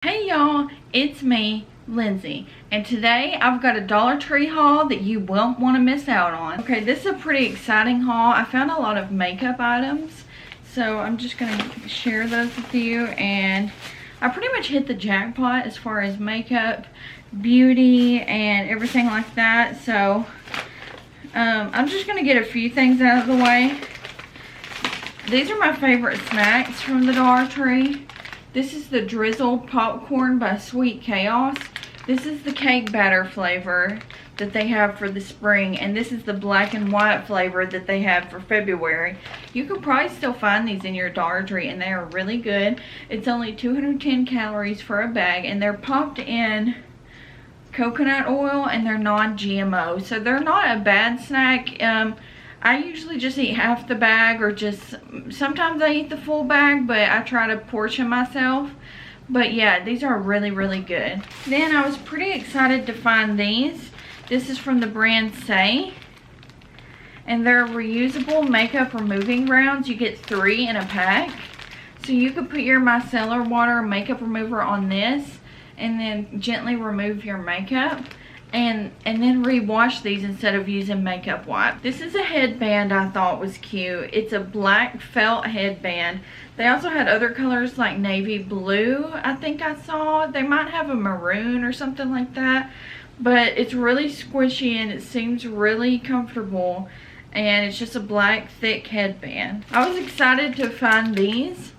Hey y'all, it's me, Lindsay, and today I've got a Dollar Tree haul that you won't want to miss out on. Okay, this is a pretty exciting haul. I found a lot of makeup items, so I'm just going to share those with you, and I pretty much hit the jackpot as far as makeup, beauty, and everything like that, so I'm just going to get a few things out of the way. These are my favorite snacks from the Dollar Tree. This is the Drizzle popcorn by Sweet Chaos. This is the cake batter flavor that they have for the spring, and this is the black and white flavor that they have for February. You can probably still find these in your Dollar Tree, and they are really good. It's only 210 calories for a bag, and they're popped in coconut oil, and they're non-GMO, so they're not a bad snack. I usually just eat half the bag, or just sometimes I eat the full bag, but I try to portion myself. But yeah, these are really, really good. Then I was pretty excited to find these. This is from the brand Say, and they're reusable makeup removing rounds. You get 3 in a pack, so you could put your micellar water makeup remover on this and then gently remove your makeup. And then rewash these instead of using makeup wipe. This is a headband I thought was cute. It's a black felt headband. They also had other colors like navy blue, I think I saw. They might have a maroon or something like that. But it's really squishy and it seems really comfortable. And it's just a black thick headband. I was excited to find these.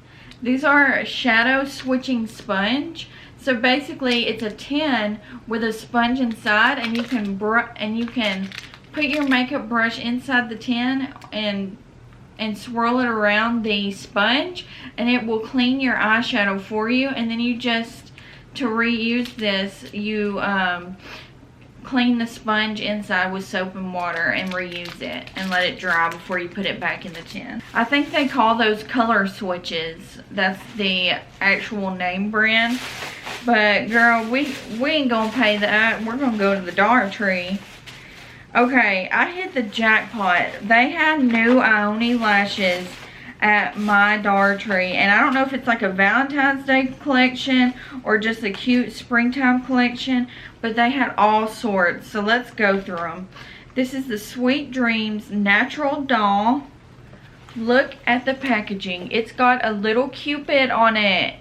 These are a shadow switching sponge. So basically it's a tin with a sponge inside, and you can put your makeup brush inside the tin and swirl it around the sponge, and it will clean your eyeshadow for you. And then you just, to reuse this, you clean the sponge inside with soap and water and reuse it and let it dry before you put it back in the tin. I think they call those color switches. That's the actual name brand. But girl, we ain't gonna pay that. We're gonna go to the Dollar Tree. Okay, I hit the jackpot. They had new Ionie Lashes at my Dollar Tree, and I don't know if it's like a Valentine's Day collection or just a cute springtime collection, but they had all sorts. So let's go through them. This is the Sweet Dreams Natural Doll. Look at the packaging. It's got a little cupid on it,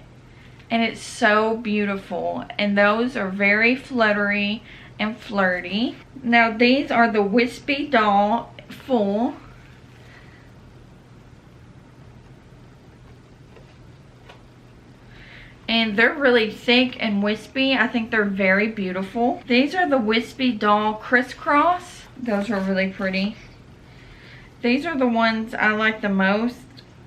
and it's so beautiful. And those are very fluttery and flirty. Now these are the Wispy Doll Full. And they're really thick and wispy. I think they're very beautiful. These are the Wispy Doll Crisscross. Those are really pretty. These are the ones I like the most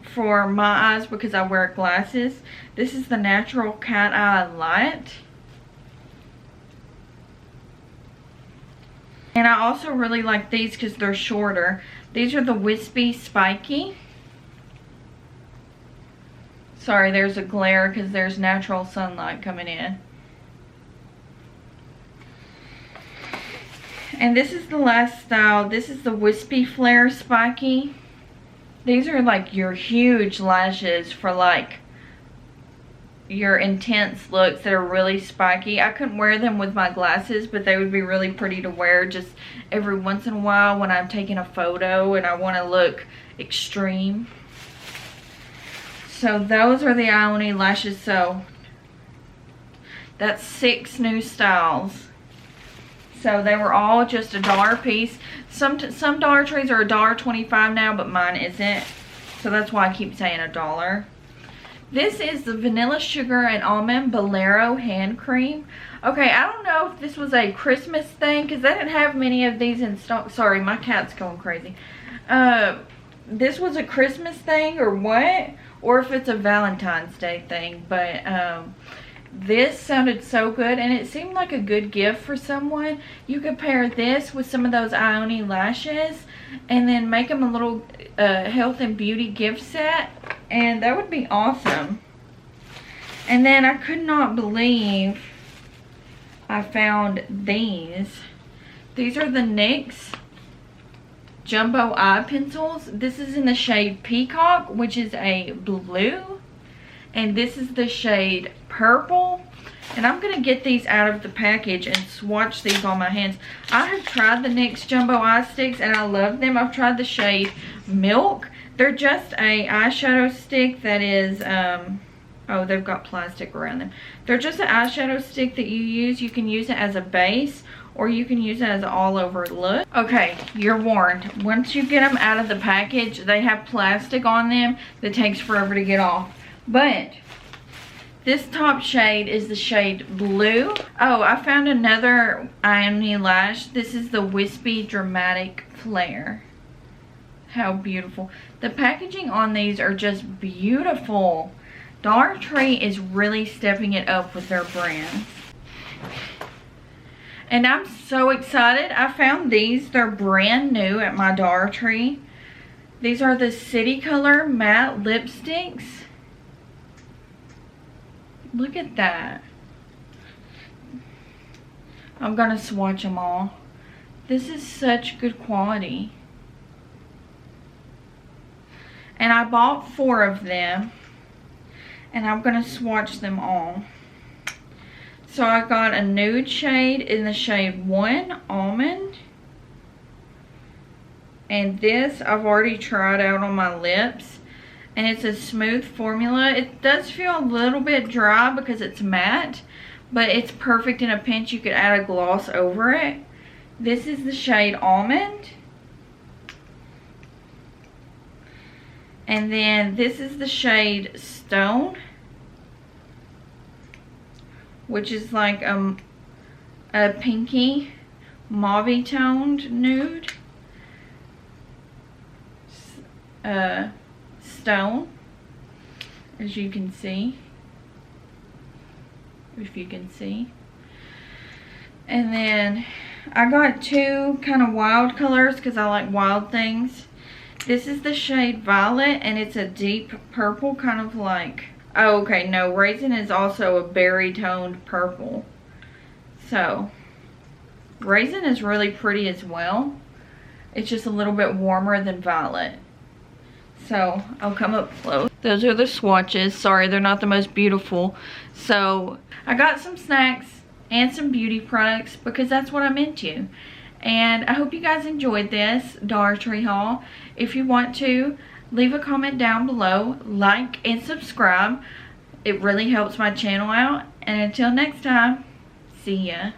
for my eyes because I wear glasses. This is the Natural Cat Eye Light. And I also really like these because they're shorter. These are the Wispy Spiky. Sorry, there's a glare because there's natural sunlight coming in. And this is the last style. This is the Wispy Flare Spiky. These are like your huge lashes for like your intense looks that are really spiky. I couldn't wear them with my glasses, but they would be really pretty to wear just every once in a while when I'm taking a photo and I want to look extreme. So those are the Ionie Lashes. So that's 6 new styles. So they were all just $1 a piece. Some Dollar Trees are $1.25 now, but mine isn't. So that's why I keep saying $1. This is the Vanilla Sugar and Almond Bolero Hand Cream. Okay, I don't know if this was a Christmas thing because they didn't have many of these in stock. Sorry, my cat's going crazy. This was a Christmas thing or what? Or if it's a Valentine's Day thing. But this sounded so good, and it seemed like a good gift for someone. You could pair this with some of those Ionie Lashes and then make them a little health and beauty gift set, and that would be awesome. And then I could not believe I found these. These are the Nyx Jumbo Eye Pencils. This is in the shade Peacock, which is a blue. And this is the shade Purple. And I'm going to get these out of the package and swatch these on my hands. I have tried the NYX Jumbo Eye Sticks and I love them. I've tried the shade Milk. They're just a eyeshadow stick that is, oh, they've got plastic around them. They're just an eyeshadow stick that you use. You can use it as a base or you can use it as an all over look. Okay, you're warned. Once you get them out of the package, they have plastic on them that takes forever to get off. But this top shade is the shade Blue. Oh, I found another Ionie Lash. This is the Wispy Dramatic Flare. How beautiful. The packaging on these are just beautiful. Dollar Tree is really stepping it up with their brands. And I'm so excited. I found these. They're brand new at my Dollar Tree. These are the City Color Matte Lipsticks. Look at that. I'm gonna swatch them all. This is such good quality. And I bought 4 of them. And I'm gonna swatch them all. So I got a nude shade in the shade 1, Almond. And this I've already tried out on my lips. And it's a smooth formula. It does feel a little bit dry because it's matte, but it's perfect in a pinch. You could add a gloss over it. This is the shade Almond. And then this is the shade Stone, which is like a pinky mauve toned nude. Stone, as you can see, if you can see. And then I got 2 kind of wild colors because I like wild things. This is the shade Violet and it's a deep purple, kind of like, oh okay, no, Raisin is also a berry toned purple. So Raisin is really pretty as well. It's just a little bit warmer than Violet. So I'll come up close. Those are the swatches. Sorry, they're not the most beautiful. So I got some snacks and some beauty products because that's what I'm into. And I hope you guys enjoyed this Dollar Tree haul. If you want to, leave a comment down below, like and subscribe. It really helps my channel out. And until next time, see ya.